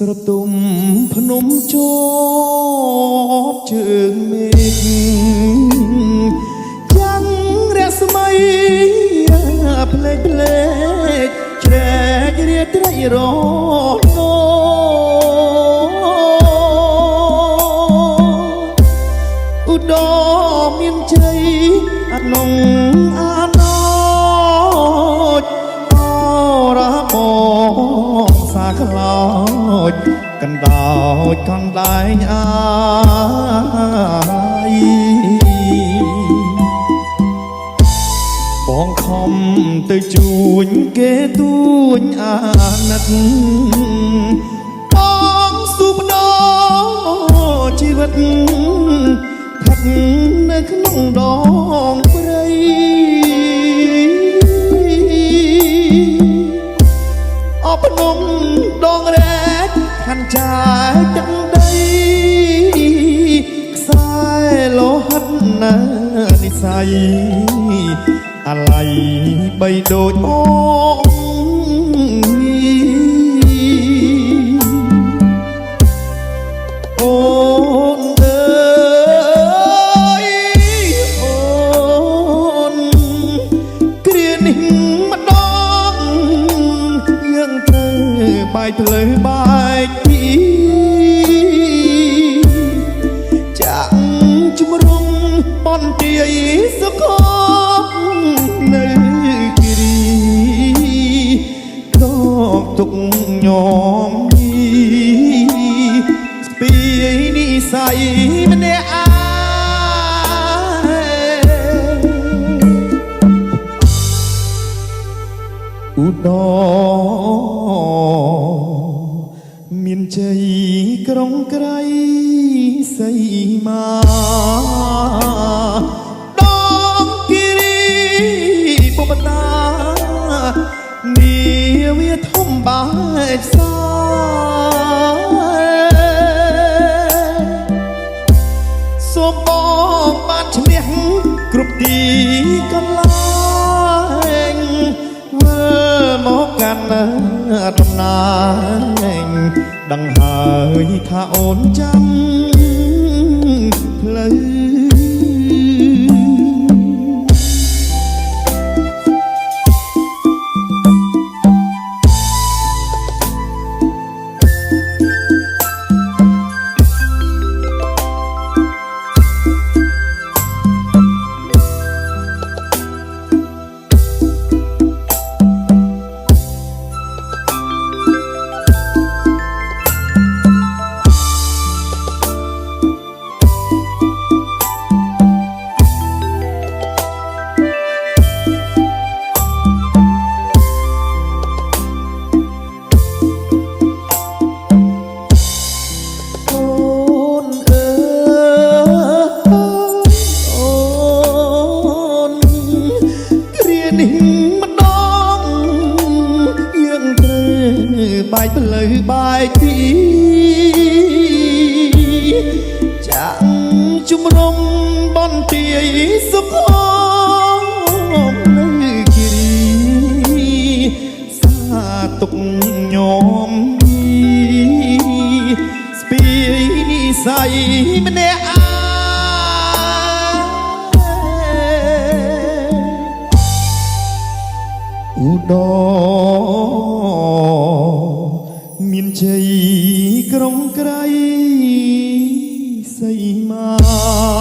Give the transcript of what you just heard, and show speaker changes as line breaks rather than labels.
ស្រទុំភ្នំជាប់ជើងមេឃចាំងរស្មីភ្លេចភ្លេចជ្រែករាត្រីរណោឧត្តមមានជ័យអនងអាណោចអរបងសាខ្លោចកណ្ដោចកណ្ដែងអាយបងខំទៅជួញគេទួញអាណិតបងសុបដោជីវិតស្ថិតនៅក្នុងដងព្រៃអបនំដងរែកខាន់ចាយទឹកដីខ្សែលោហិតណានិស័យអាឡ័យបីដូចអូអូនអើយអូនគ្រានេះម្ដងយើងត្រូវបែកផ្លូវបែកទីចាក់ជំរុំបនទាយសុខនៅគិរីក្នុងទុកញោមស្ពីនិស័យម្នាក់ឯងឧត្តមមានជ័យក្រុងក្រៃសីមាបុបតានាវាធំបែកសាសូមបងបានឈ្នះគ្រប់ទីកន្លែងមើលមកកាន់តំណាងដឹងហើយថាអូនចាំផ្លូវបែកផ្លូវបែកទីចាក់ជំរុំបនទាយសុខនៅគិរីសាទុកញោមស្ពីនិស័យម្នាក់ឯងឧត្តមមានជ័យក្រុងក្រៃសីមា